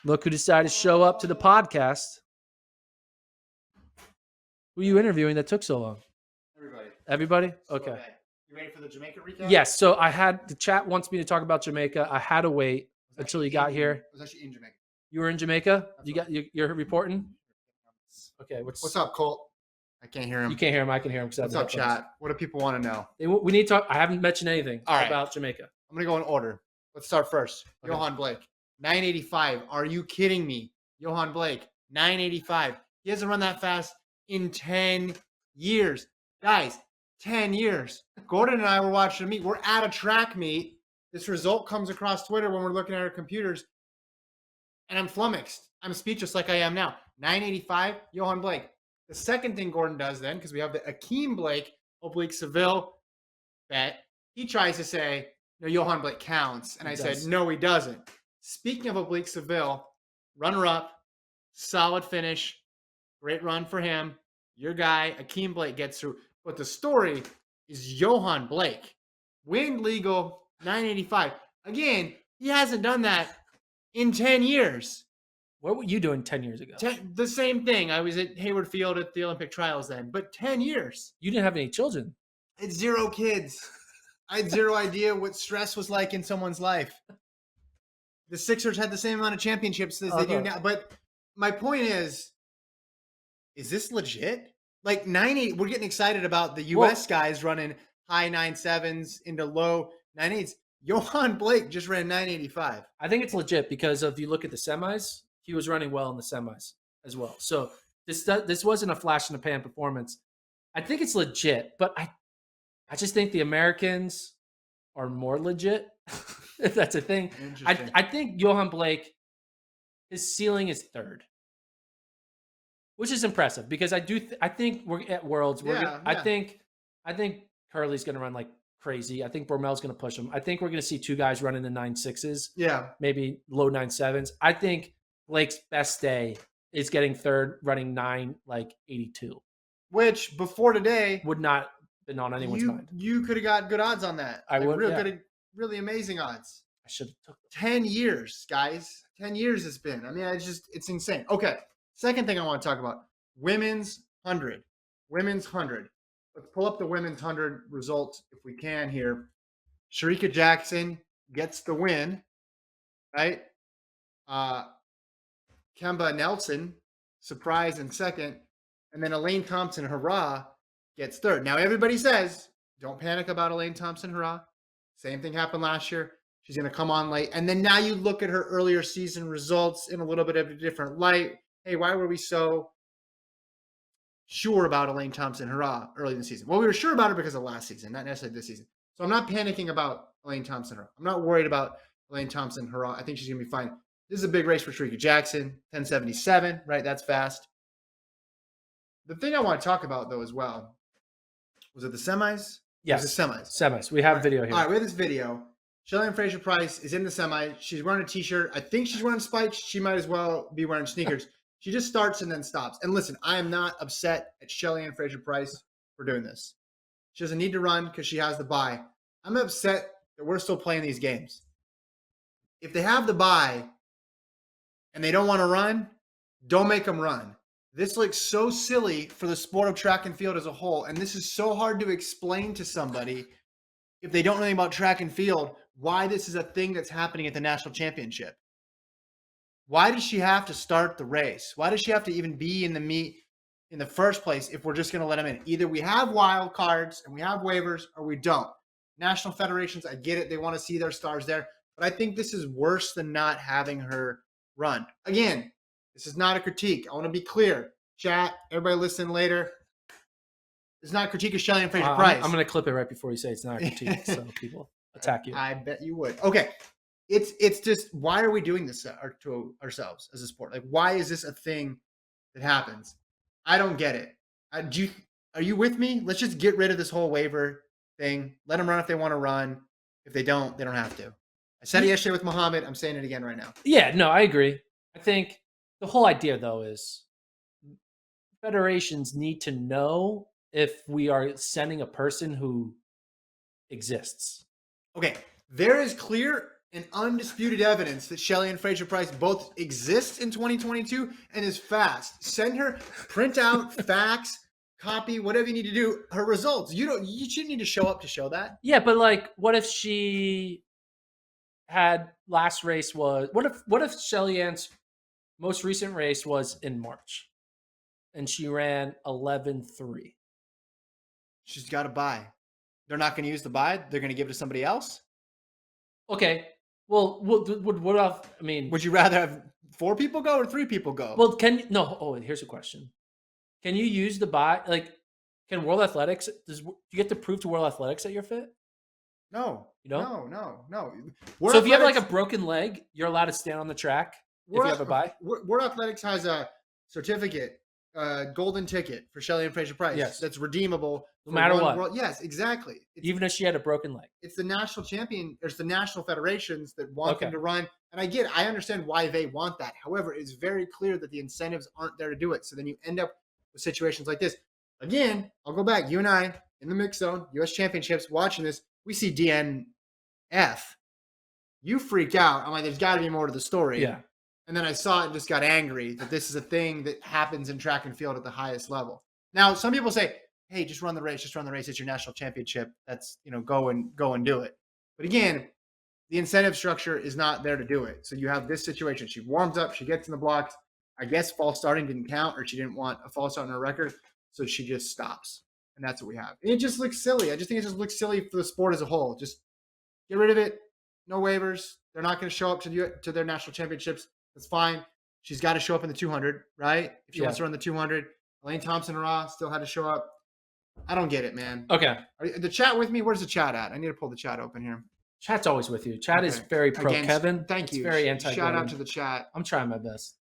Look who decided to show up to the podcast. Who are you interviewing that took so long? Everybody. Everybody? Okay. You ready for the Jamaica recap? Yes. So the chat wants me to talk about Jamaica. I had to wait until you got here. I was actually in Jamaica. You were in Jamaica? You're reporting? Okay. What's up, Colt? I can't hear him. You can't hear him. I can hear him. What's up, chat? What do people want to know? We need to talk. I haven't mentioned anything right. about Jamaica. I'm going to go in order. Let's start first. Okay. Yohan Blake, 985. Are you kidding me? Yohan Blake, 985. He hasn't run that fast in 10 years. Guys, 10 years. Gordon and I were watching a meet. We're at a track meet. This result comes across Twitter when we're looking at our computers. And I'm flummoxed. I'm speechless like I am now. 985, Yohan Blake. The second thing Gordon does then, because we have the Akeem Blake oblique Seville bet, he tries to say, no, Yohan Blake counts. And I said, no, he doesn't. Speaking of oblique Seville, runner-up, solid finish, great run for him. Your guy, Akeem Blake, gets through. But the story is Yohan Blake. Wind legal, 985. Again, he hasn't done that in 10 years. What were you doing 10 years ago? The same thing. I was at Hayward Field at the Olympic trials then. But 10 years. You didn't have any children. I had 0 kids. I had 0 idea what stress was like in someone's life. The Sixers had the same amount of championships as they do now. But my point is this legit? Like 9.8, we're getting excited about the U.S. guys running high 9.7s into low 9.8s. Yohan Blake just ran 9.85. I think it's legit because if you look at the semis, he was running well in the semis as well. So this wasn't a flash in the pan performance. I think it's legit, but I just think the Americans are more legit, if that's a thing. I think Yohan Blake, his ceiling is 3rd. Which is impressive because I think we're at Worlds. I think Curly's going to run like crazy. I think Bormel's going to push him. I think we're going to see 2 guys running the 9.6s. Yeah. Maybe low 9.7s. I think Blake's best day is getting 3rd, running 9.82. Which before today would not been on anyone's mind. You could have got good odds on that. I would. Really amazing odds. I should have took them. 10 years, guys. 10 years it's been. I mean, it's insane. Okay. Second thing I want to talk about, women's 100. Women's 100. Let's pull up the women's 100 results if we can here. Shericka Jackson gets the win, right? Kemba Nelson, surprise in 2nd. And then Elaine Thompson-Herah gets 3rd. Now, everybody says, don't panic about Elaine Thompson-Herah. Same thing happened last year. She's going to come on late. And then now you look at her earlier season results in a little bit of a different light. Hey, why were we so sure about Elaine Thompson-Herah early in the season? Well, we were sure about her because of last season, not necessarily this season. So I'm not panicking about Elaine Thompson-Herah. I'm not worried about Elaine Thompson-Herah. I think she's going to be fine. This is a big race for Shericka Jackson, 10:77, right? That's fast. The thing I want to talk about, though, as well, was it the semis? Yes. The semis. Semis. We have video here. All right, we have this video. Shelly-Ann Fraser-Pryce is in the semi. She's wearing a T-shirt. I think she's wearing spikes. She might as well be wearing sneakers. She just starts and then stops. And listen, I am not upset at Shelly-Ann Fraser-Pryce for doing this. She doesn't need to run because she has the bye. I'm upset that we're still playing these games. If they have the bye and they don't want to run, don't make them run. This looks so silly for the sport of track and field as a whole. And this is so hard to explain to somebody if they don't know anything about track and field, why this is a thing that's happening at the national championship. Why does she have to start the race? Why does she have to even be in the meet in the first place if we're just going to let them in? Either we have wild cards and we have waivers or we don't. National federations, I get it. They want to see their stars there. But I think this is worse than not having her run. Again, this is not a critique. I want to be clear. Chat, everybody listen later. It's not a critique of Shelly-Ann Fraser-Pryce. I'm going to clip it right before you say it's not a critique, so people attack you. I bet you would. Okay. It's just, why are we doing this to ourselves as a sport? Like, why is this a thing that happens? I don't get it. Are you with me? Let's just get rid of this whole waiver thing. Let them run if they want to run. If they don't have to. I said it yesterday with Muhammad. I'm saying it again right now. Yeah, no, I agree. I think the whole idea, though, is federations need to know if we are sending a person who exists. Okay. There is clear and undisputed evidence that Shelly-Ann Fraser-Pryce both exist in 2022 and is fast. Send her, print out, fax, copy, whatever you need to do, her results. You shouldn't need to show up to show that. Yeah, but like, what if she had last race was what if Shelly-Ann's most recent race was in March and she ran 11:3? She's got to buy. They're not going to use the buy. They're going to give it to somebody else. Okay. Well, what else? I mean, Would you rather have 4 people go or 3 people go? well, oh, here's a question. Can you use the buy? Like, can World Athletics, do you get to prove to World Athletics that you're fit? No. You don't? No. So if you have like a broken leg, you're allowed to stand on the track if you have a buy? World Athletics has a certificate, golden ticket for Shelly-Ann Fraser-Pryce. Yes. That's redeemable. No matter what. Yes, exactly. Even if she had a broken leg. It's the national champion. There's the national federations that want them to run. And I understand why they want that. However, it's very clear that the incentives aren't there to do it. So then you end up with situations like this. Again, I'll go back. You and I in the mix zone, U.S. championships, watching this, we see DNF. You freak out. I'm like, there's got to be more to the story. Yeah. And then I saw it and just got angry that this is a thing that happens in track and field at the highest level. Now, some people say, hey, just run the race. It's your national championship. That's, go and do it. But again, the incentive structure is not there to do it. So you have this situation. She warms up. She gets in the blocks. I guess false starting didn't count, or she didn't want a false start on her record. So she just stops. And that's what we have. And it just looks silly. I just think it just looks silly for the sport as a whole. Just get rid of it. No waivers. They're not going to show up to their national championships. That's fine. She's got to show up in the 200, right? If she wants to run the 200. Elaine Thompson-Raw still had to show up. I don't get it, man. Okay. The chat with me? Where's the chat at? I need to pull the chat open here. Chat's always with you. Chat is very pro Kevin. Thank you. It's very anti. Shout out to the chat. I'm trying my best.